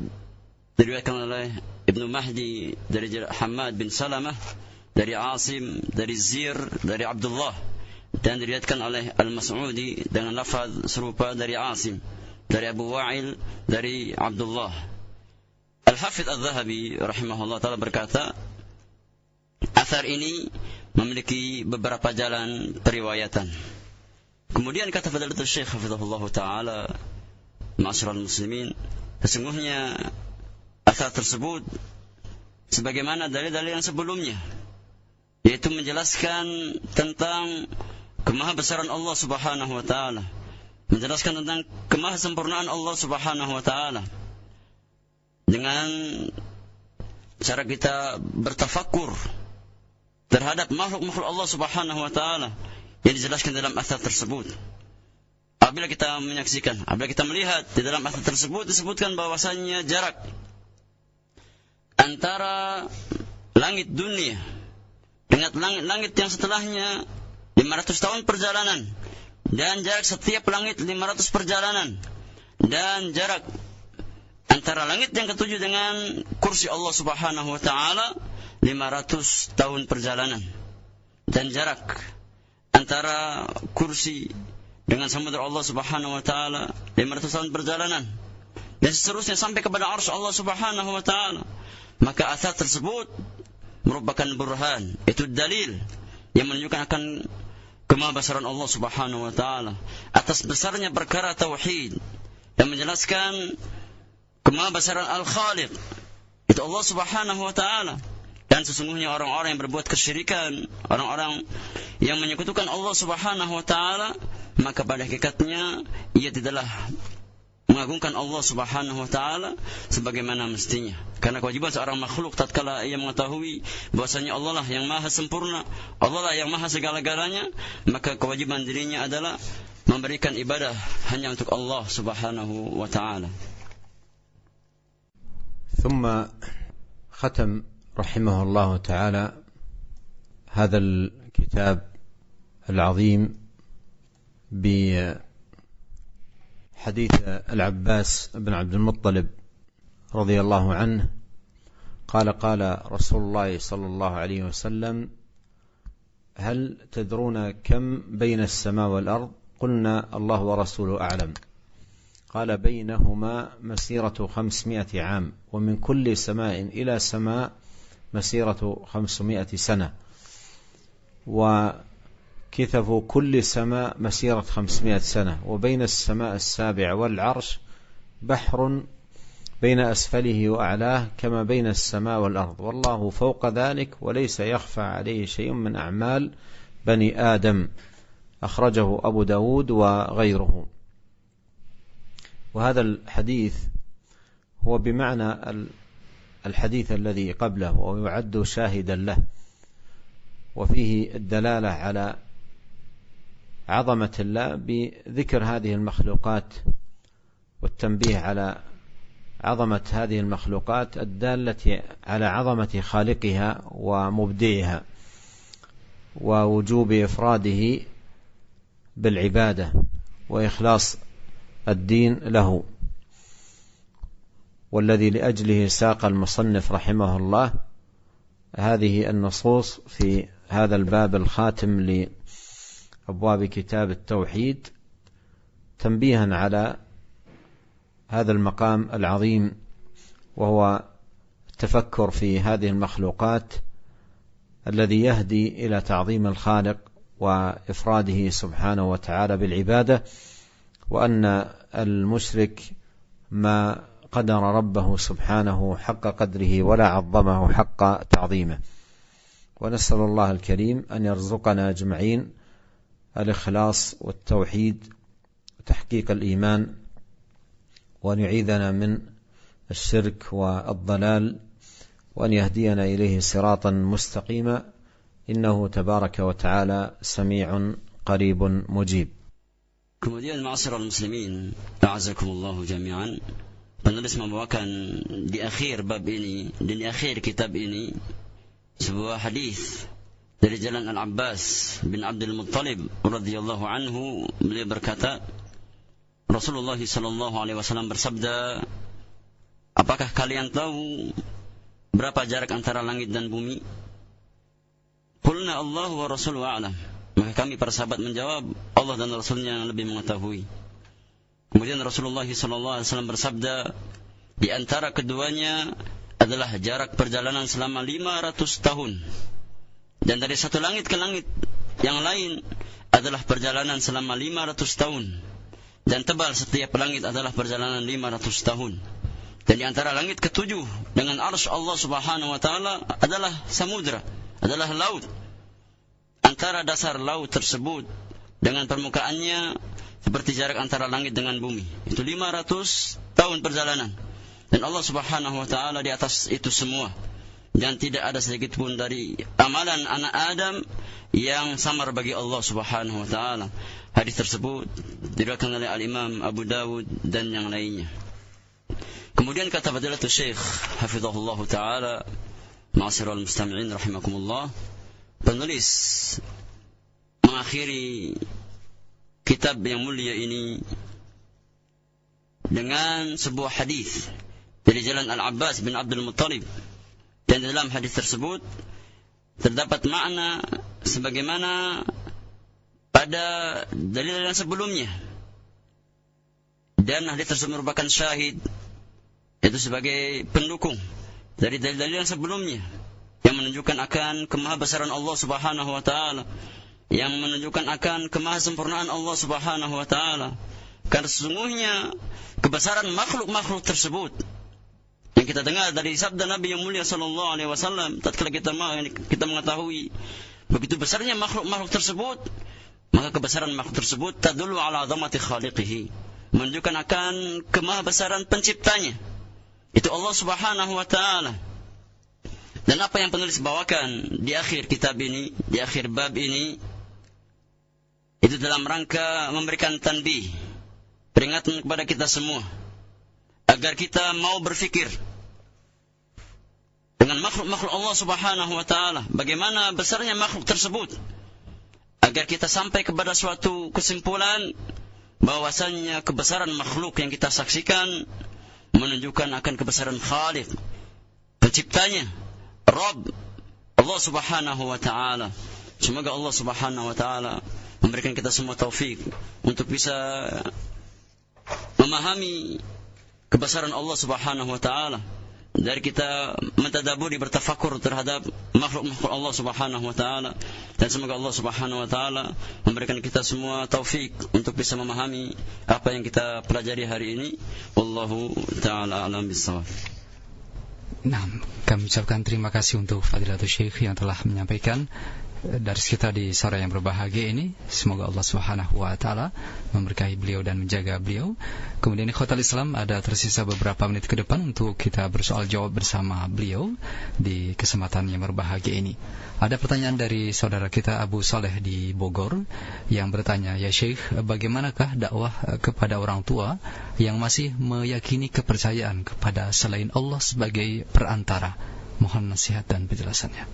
diriwayatkan oleh Ibnu Mahdi dari Hammad bin Salamah, dari Asim, dari Zir, dari Abdullah, dan diriwayatkan oleh Al-Mas'udi dengan lafaz serupa dari Asim, dari Abu Wa'il, dari Abdullah. Al-Hafidh Al-Zahabi rahimahullah ta'ala berkata, athar ini memiliki beberapa jalan periwayatan. Kemudian kata Fadilatul Syekh hafizahullah ta'ala, ma'asyiral muslimin, sesungguhnya athar tersebut sebagaimana dalil-dalil yang sebelumnya, yaitu menjelaskan tentang kemahabesaran Allah Subhanahu wa taala, menjelaskan tentang kemahasempurnaan Allah Subhanahu wa taala. Dengan cara kita bertafakur terhadap makhluk-makhluk Allah Subhanahu wa taala yang dijelaskan dalam athar tersebut. Apabila kita menyaksikan, apabila kita melihat di dalam athar tersebut disebutkan bahwasannya jarak antara langit dunia dengan langit yang setelahnya 500 tahun perjalanan, dan jarak setiap langit 500 perjalanan, dan jarak antara langit yang ketujuh dengan kursi Allah Subhanahu wa taala 500 tahun perjalanan, dan jarak antara kursi dengan samudera Allah Subhanahu wa taala 500 tahun perjalanan, dan seterusnya sampai kepada arsy Allah Subhanahu wa taala. Maka athar tersebut merupakan burhan, itu dalil yang menunjukkan akan kemahabesaran Allah Subhanahu wa taala atas besarnya perkara tauhid, dan menjelaskan kemahabesaran Al-Khaliq, itu Allah Subhanahu wa taala. Dan sesungguhnya orang-orang yang berbuat kesyirikan, orang-orang yang menyekutukan Allah Subhanahu wa taala, maka pada hakikatnya ia tidaklah mengagungkan Allah Subhanahu wa taala sebagaimana mestinya. Karena kewajiban seorang makhluk tatkala ia mengetahui bahwasanya Allah lah yang maha sempurna, Allah lah yang maha segala-galanya, maka kewajiban dirinya adalah memberikan ibadah hanya untuk Allah Subhanahu wa taala. ثم ختم رحمه الله تعالى هذا الكتاب العظيم بحديث العباس بن عبد المطلب رضي الله عنه قال قال رسول الله صلى الله عليه وسلم: هل تدرون كم بين السماء والأرض؟ قلنا: الله ورسوله أعلم. قال: بينهما مسيرة 500 عام، ومن كل سماء إلى سماء مسيرة 500 سنة، وكثف كل سماء مسيرة 500 سنة، وبين السماء السابع والعرش بحر بين أسفله وأعلاه كما بين السماء والأرض، والله فوق ذلك وليس يخفى عليه شيء من أعمال بني آدم. أخرجه أبو داود وغيره. وهذا الحديث هو بمعنى الحديث الذي قبله، ويعد شاهدا له، وفيه الدلالة على عظمة الله بذكر هذه المخلوقات والتنبيه على عظمة هذه المخلوقات الدالة على عظمة خالقها ومبدعها، ووجوب إفراده بالعبادة وإخلاص الدين له، والذي لأجله ساق المصنف رحمه الله هذه النصوص في هذا الباب الخاتم لأبواب كتاب التوحيد، تنبيها على هذا المقام العظيم، وهو التفكر في هذه المخلوقات الذي يهدي إلى تعظيم الخالق وإفراده سبحانه وتعالى بالعبادة، وأن المشرك ما قدر ربه سبحانه حق قدره ولا عظمه حق تعظيمه. ونسأل الله الكريم أن يرزقنا أجمعين الإخلاص والتوحيد وتحقيق الإيمان، وأن يعيذنا من الشرك والضلال، وأن يهدينا إليه صراطا مستقيما، إنه تبارك وتعالى سميع قريب مجيب. Kemudian ma'asyiral muslimin, a'azakumullahu jami'an, penulis membawakan di akhir bab ini dan di akhir kitab ini sebuah hadis dari jalan Al-Abbas bin Abdul Muttalib radhiyallahu anhu. Beliau berkata, Rasulullah sallallahu alaihi wasallam bersabda, apakah kalian tahu berapa jarak antara langit dan bumi? Qulna Allah wa rasuluhu a'lam. Maka kami para sahabat menjawab, Allah dan Rasulnya yang lebih mengetahui. Kemudian Rasulullah sallallahu alaihi wasallam bersabda, di antara keduanya adalah jarak perjalanan selama 500 tahun. Dan dari satu langit ke langit yang lain adalah perjalanan selama 500 tahun. Dan tebal setiap langit adalah perjalanan 500 tahun. Dan di antara langit ketujuh dengan arsy Allah subhanahu wa ta'ala adalah samudra, adalah laut. Antara dasar laut tersebut dengan permukaannya seperti jarak antara langit dengan bumi. Itu 500 tahun perjalanan. Dan Allah subhanahu wa ta'ala di atas itu semua. Dan tidak ada sedikit pun dari amalan anak Adam yang samar bagi Allah subhanahu wa ta'ala. Hadis tersebut diriwayatkan oleh Al-Imam Abu Dawud dan yang lainnya. Kemudian kata Fadilatul Syekh hafizahullah ta'ala, ma'asyiral mustami'in rahimakumullah, penulis mengakhiri kitab yang mulia ini dengan sebuah hadis dari jalan Al-Abbas bin Abdul Muttalib. Dan dalam hadis tersebut terdapat makna sebagaimana pada dalil yang sebelumnya. Dan hadis tersebut merupakan syahid, itu sebagai pendukung dari dalil-dalil yang sebelumnya, yang menunjukkan akan kemahabesaran Allah subhanahu wa ta'ala, yang menunjukkan akan kemahasempurnaan Allah subhanahu wa ta'ala. Karena sesungguhnya kebesaran makhluk-makhluk tersebut yang kita dengar dari sabda Nabi yang mulia sallallahu alaihi wasallam, tatkala kita mengetahui begitu besarnya makhluk-makhluk tersebut, maka kebesaran makhluk tersebut tadullu ala azamati khaliqihi, menunjukkan akan kemahabesaran penciptanya, itu Allah subhanahu wa ta'ala. Dan apa yang penulis bawakan di akhir kitab ini, di akhir bab ini, itu dalam rangka memberikan tanbih, peringatan kepada kita semua, agar kita mau berfikir dengan makhluk-makhluk Allah subhanahu wa ta'ala, bagaimana besarnya makhluk tersebut, agar kita sampai kepada suatu kesimpulan bahwasannya kebesaran makhluk yang kita saksikan menunjukkan akan kebesaran Khaliq, penciptanya, Rabb, Allah Subhanahu wa taala. Semoga Allah Subhanahu wa taala memberikan kita semua taufik untuk bisa memahami kebesaran Allah Subhanahu wa taala, dari kita mentadaburi, bertafakur terhadap makhluk-makhluk Allah Subhanahu wa taala, dan semoga Allah Subhanahu wa taala memberikan kita semua taufik untuk bisa memahami apa yang kita pelajari hari ini. Wallahu taala a'lam bissawab. Nah, kami ucapkan terima kasih untuk Fadilatul Syekh yang telah menyampaikan dars kita di sore yang berbahagia ini. Semoga Allah Subhanahu wa taala memberkahi beliau dan menjaga beliau. Kemudian ikhwatal Islam, ada tersisa beberapa menit ke depan untuk kita bersoal jawab bersama beliau di kesempatan yang berbahagia ini. Ada pertanyaan dari saudara kita Abu Saleh di Bogor yang bertanya, "Ya Syekh, bagaimanakah dakwah kepada orang tua yang masih meyakini kepercayaan kepada selain Allah sebagai perantara?" Mohon nasihat dan penjelasannya.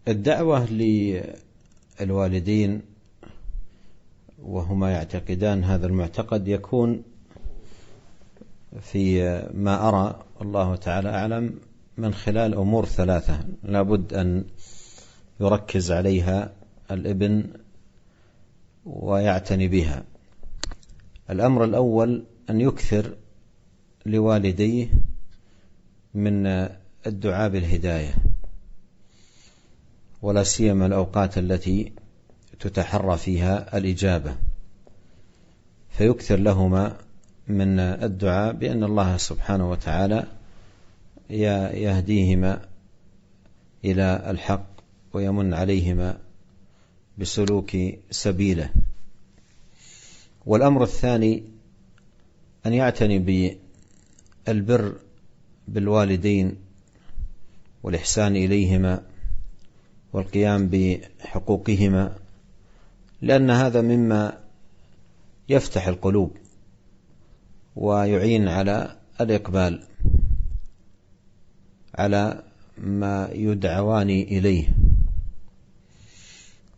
الدعوة للوالدين وهما يعتقدان هذا المعتقد يكون في ما أرى الله تعالى أعلم من خلال أمور ثلاثة لابد أن يركز عليها الابن ويعتني بها. الأمر الأول أن يكثر لوالديه من الدعاء بالهداية، ولا سيما الأوقات التي تتحرى فيها الإجابة، فيكثر لهما من الدعاء بأن الله سبحانه وتعالى يهديهما إلى الحق ويمن عليهما بسلوك سبيله. والأمر الثاني أن يعتني بالبر بالوالدين والإحسان إليهما والقيام بحقوقهما، لأن هذا مما يفتح القلوب ويعين على الإقبال على ما يدعوان إليه.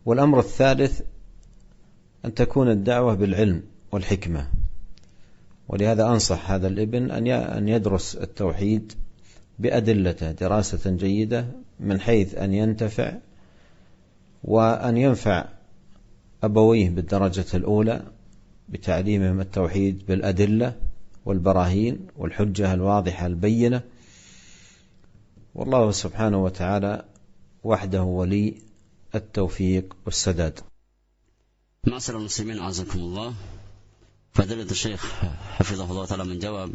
والأمر الثالث أن تكون الدعوة بالعلم والحكمة، ولهذا أنصح هذا الابن أن يدرس التوحيد بأدلته دراسة جيدة من حيث أن ينتفع وأن ينفع أبويه بالدرجة الأولى بتعليمهم التوحيد بالأدلة والبراهين والحجة الواضحة البينة. والله سبحانه وتعالى وحده ولي التوفيق والسداد. معاشر المسلمين أعزكم الله. Fadilatul Syekh hafizahullah taala menjawab,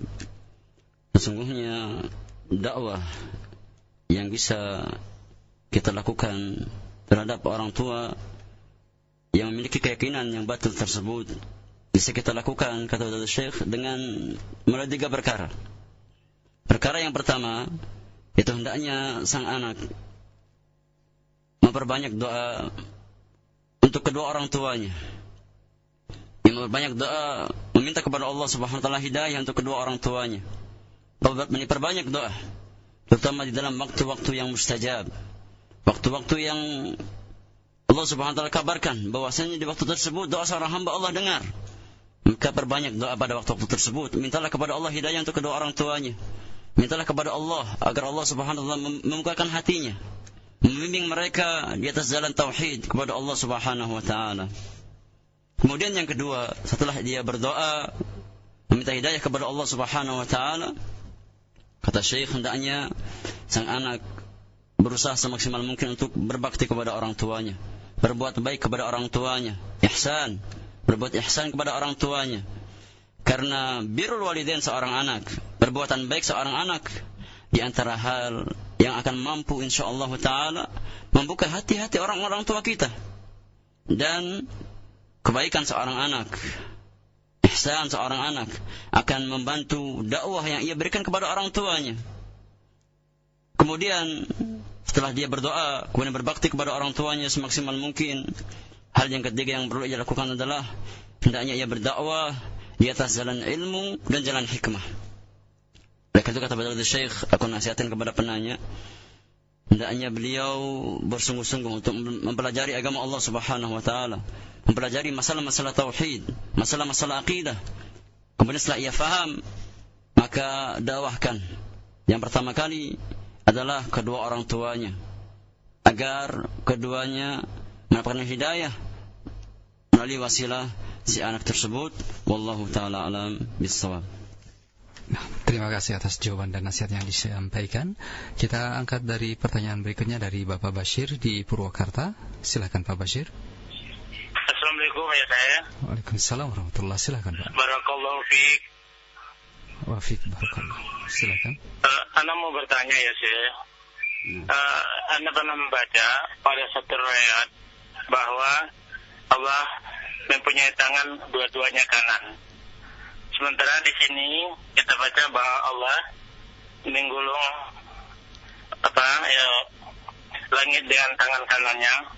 sesungguhnya dakwah yang bisa kita lakukan terhadap orang tua yang memiliki keyakinan yang batil tersebut bisa kita lakukan, kata Fadilatul Syekh, dengan melalui 3 perkara. Perkara yang pertama, itu hendaknya sang anak memperbanyak doa untuk kedua orang tuanya, yang memperbanyak doa meminta kepada Allah Subhanahu wa taala hidayah untuk kedua orang tuanya, memperbanyak doa terutama di dalam waktu-waktu yang mustajab, waktu-waktu yang Allah Subhanahu wa taala kabarkan bahwasanya di waktu tersebut doa seorang hamba Allah dengar. Maka perbanyak doa pada waktu-waktu tersebut. Mintalah kepada Allah hidayah untuk kedua orang tuanya. Mintalah kepada Allah agar Allah Subhanahu wa taala membukakan hatinya, membimbing mereka di atas jalan tauhid kepada Allah Subhanahu wa taala. Kemudian yang kedua, setelah dia berdoa meminta hidayah kepada Allah Subhanahu wa taala, kata Syekh, hendaknya sang anak berusaha semaksimal mungkin untuk berbakti kepada orang tuanya, berbuat baik kepada orang tuanya, ihsan, berbuat ihsan kepada orang tuanya. Karena birrul walidain seorang anak, perbuatan baik seorang anak, di antara hal yang akan mampu insyaallah taala membuka hati-hati orang-orang tua kita. Dan kebaikan seorang anak, ihsan seorang anak akan membantu dakwah yang ia berikan kepada orang tuanya. Kemudian setelah dia berdoa, kemudian berbakti kepada orang tuanya semaksimal mungkin. Hal yang ketiga yang perlu ia lakukan adalah hendaknya ia berdakwah di atas jalan ilmu dan jalan hikmah. Oleh itu kata Fadilatul Syekh, aku nasihatin kepada penanya, hendaknya beliau bersungguh-sungguh untuk mempelajari agama Allah Subhanahu wa taala, mempelajari masalah-masalah tauhid, masalah-masalah akidah. Kemudian setelah ia faham, maka dakwahkan. Yang pertama kali adalah kedua orang tuanya, agar keduanya mendapatkan hidayah melalui wasilah si anak tersebut. Wallahu taala alam bissawab. Nah, terima kasih atas jawaban dan nasihat yang disampaikan. Kita angkat dari pertanyaan berikutnya dari Bapak Bashir di Purwakarta. Silakan Pak Bashir. Assalamualaikum ya saya. Waalaikumsalam warahmatullahi. Silakan Pak. Barakallahu fiik. Wa fiik barakallah. Silakan. Ana mau bertanya ya saya. Anda pernah membaca pada satu riwayat bahwa Allah mempunyai tangan dua-duanya kanan. Sementara di sini kita baca bahwa Allah menggulung langit dengan tangan kanannya,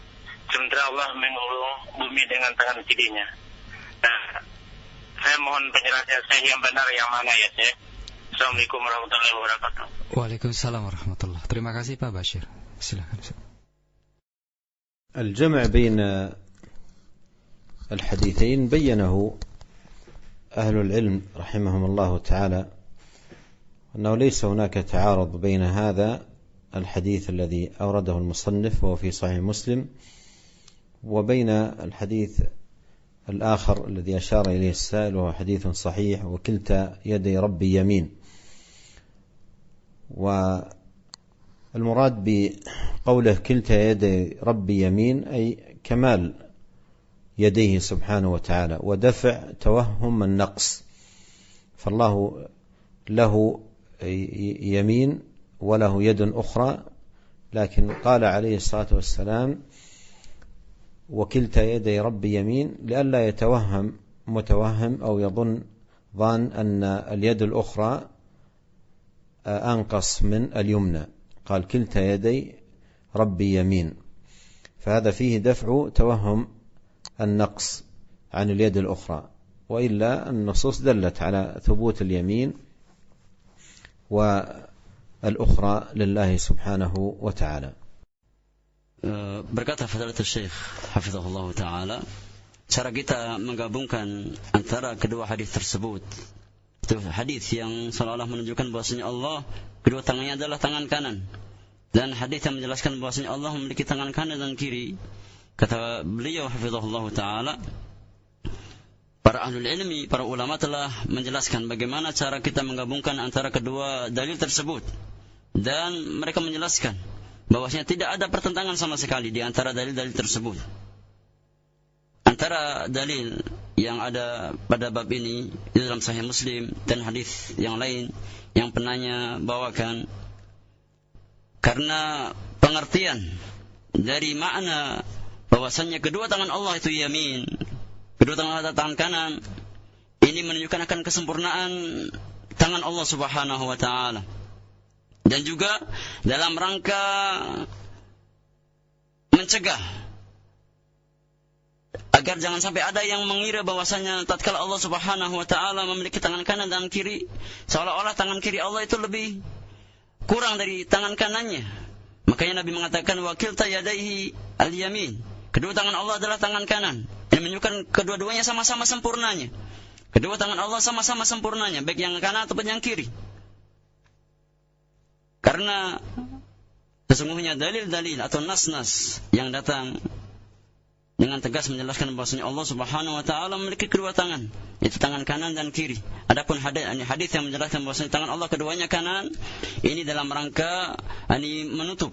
sementara Allah menggulung bumi dengan tangan kirinya. Nah, saya mohon penjelasan saya yang benar yang mana ya saya. Assalamualaikum warahmatullahi wabarakatuh. Waalaikumsalam warahmatullahi. Terima kasih Pak Bashir. Silakan. الجمع بين الحديثين بينه أهل العلم رحمهم الله تعالى أنه ليس هناك تعارض بين هذا الحديث الذي أورده المصنف وهو في صحيح مسلم وبين الحديث الآخر الذي أشار إليه السائل وهو حديث صحيح وكلتا يدي ربي يمين. والمراد بقوله كلتا يدي ربي يمين أي كمال يديه سبحانه وتعالى ودفع توهم النقص، فالله له يمين وله يد أخرى، لكن قال عليه الصلاة والسلام وكلتا يدي ربي يمين لئلا يتوهم متوهم أو ظان أن اليد الأخرى أنقص من اليمنى، قال كلتا يدي ربي يمين، فهذا فيه دفع توهم النقص عن اليد الأخرى، وإلا النصوص دلت على ثبوت اليمين والأخرى لله سبحانه وتعالى. Berkata Fadilatul Syekh hafizahullah taala, cara kita menggabungkan antara kedua hadis tersebut, itu hadis yang seolah-olah menunjukkan bahwasanya Allah kedua tangannya adalah tangan kanan, dan hadis yang menjelaskan bahwasanya Allah memiliki tangan kanan dan kiri. Kata beliau hafizahullah taala, para ahlul ilmi, para ulama telah menjelaskan bagaimana cara kita menggabungkan antara kedua dalil tersebut, dan mereka menjelaskan bahwasanya tidak ada pertentangan sama sekali di antara dalil-dalil tersebut. Antara dalil yang ada pada bab ini di dalam Sahih Muslim dan hadis yang lain yang penanya bawakan, karena pengertian dari makna bahwasanya kedua tangan Allah itu yamin, kedua tangan Allah tangan kanan, ini menunjukkan akan kesempurnaan tangan Allah Subhanahu wa taala. Dan juga dalam rangka mencegah agar jangan sampai ada yang mengira bahwasanya tatkala Allah Subhanahu wa taala memiliki tangan kanan dan kiri, seolah-olah tangan kiri Allah itu lebih kurang dari tangan kanannya. Makanya Nabi mengatakan wa kilta yadaihi al-yamin, kedua tangan Allah adalah tangan kanan. Ini menunjukkan kedua-duanya sama-sama sempurnanya. Kedua tangan Allah sama-sama sempurnanya, baik yang kanan ataupun yang kiri. Karena sesungguhnya dalil-dalil atau nas-nas yang datang dengan tegas menjelaskan bahwasanya Allah Subhanahu wa taala memiliki kedua tangan, yaitu tangan kanan dan kiri. Adapun hadis yang menjelaskan bahwasanya tangan Allah keduanya kanan, ini dalam rangka menutup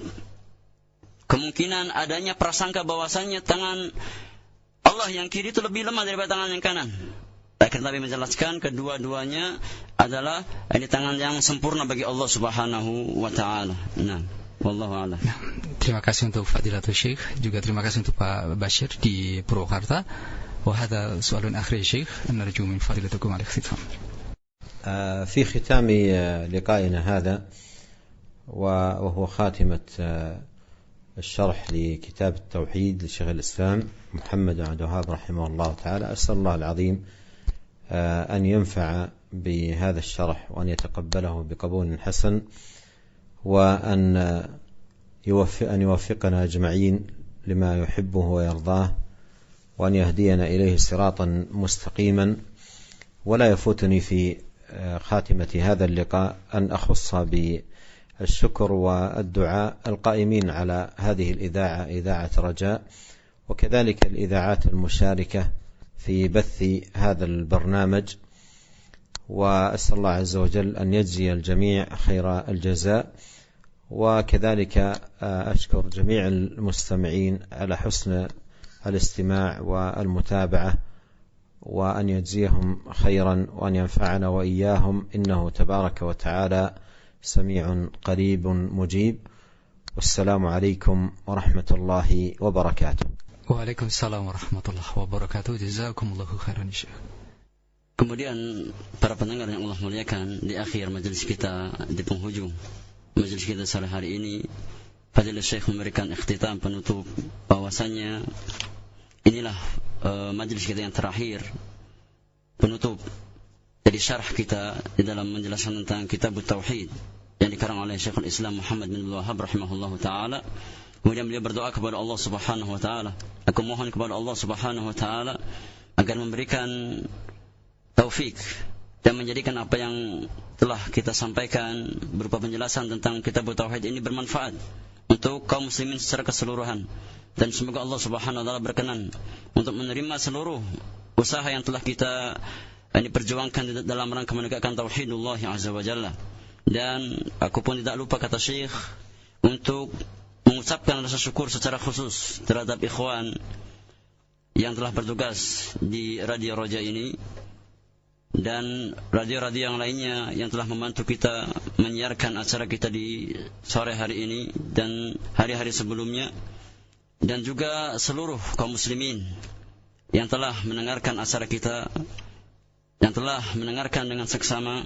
kemungkinan adanya prasangka bahwasanya tangan Allah yang kiri itu lebih lemah daripada tangan yang kanan. Akhirnya Nabi menjelaskan kedua-duanya adalah tangan yang sempurna bagi Allah Subhanahu wa taala. Nah, wallahu a'lam. Terima kasih untuk Fadilatul Syekh, juga terima kasih untuk Pak Bashir di Purwakarta. Wa hadha su'alun akhir Syekh, narju min fadilatikum al-ikhtitam. في ختام لقائنا هذا وهو خاتمة الشرح لكتاب التوحيد لشيخ الإسلام محمد بن عبد الوهاب رحمه الله تعالى، أسأل الله العظيم أن ينفع بهذا الشرح وأن يتقبله بقبول حسن، وأن أن يوفقنا أجمعين لما يحبه ويرضاه، وأن يهدينا إليه صراطا مستقيما. ولا يفوتني في خاتمة هذا اللقاء أن أخص بالشكر والدعاء القائمين على هذه الإذاعة، إذاعة رجاء، وكذلك الإذاعات المشاركة في بث هذا البرنامج، وأسأل الله عز وجل أن يجزي الجميع خير الجزاء. وكذلك أشكر جميع المستمعين على حسن الاستماع والمتابعة، وأن يجزيهم خيرا وأن ينفعنا وإياهم، إنه تبارك وتعالى سميع قريب مجيب. والسلام عليكم ورحمة الله وبركاته. Waalaikumsalam warahmatullahi wabarakatuh. Jazakumullahu khairan Syekh. Kemudian para pendengar yang Allah muliakan, di akhir majelis kita, di penghujung majelis kita sore hari ini, Fadilah Syekh memberikan ikhtitam penutup bahwasanya inilah majelis kita yang terakhir, penutup dari syarah kita di dalam menjelaskan tentang Kitab Tauhid yang dikarang oleh Syekhul Islam Muhammad bin Abdul Wahhab rahimahullahu taala. Kemudian beliau berdoa kepada Allah Subhanahu wa taala. Aku mohon kepada Allah Subhanahu wa taala agar memberikan taufik dan menjadikan apa yang telah kita sampaikan berupa penjelasan tentang Kitab Tauhid ini bermanfaat untuk kaum muslimin secara keseluruhan, dan semoga Allah Subhanahu wa taala berkenan untuk menerima seluruh usaha yang telah kita perjuangkan dalam rangka menegakkan tauhidullah azza wa jalla. Dan aku pun tidak lupa, kata Syekh, untuk mengucapkan rasa syukur secara khusus terhadap ikhwan yang telah bertugas di Radio Roja ini dan radio-radio yang lainnya yang telah membantu kita menyiarkan acara kita di sore hari ini dan hari-hari sebelumnya, dan juga seluruh kaum muslimin yang telah mendengarkan acara kita, yang telah mendengarkan dengan seksama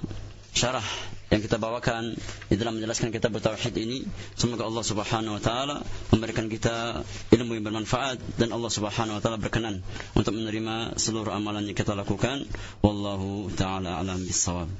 syarah yang kita bawakan di dalam menjelaskan Kitab Tauhid ini. Semoga Allah Subhanahu wa taala memberikan kita ilmu yang bermanfaat, dan Allah Subhanahu wa taala berkenan untuk menerima seluruh amalan yang kita lakukan. Wallahu taala alam bissawab.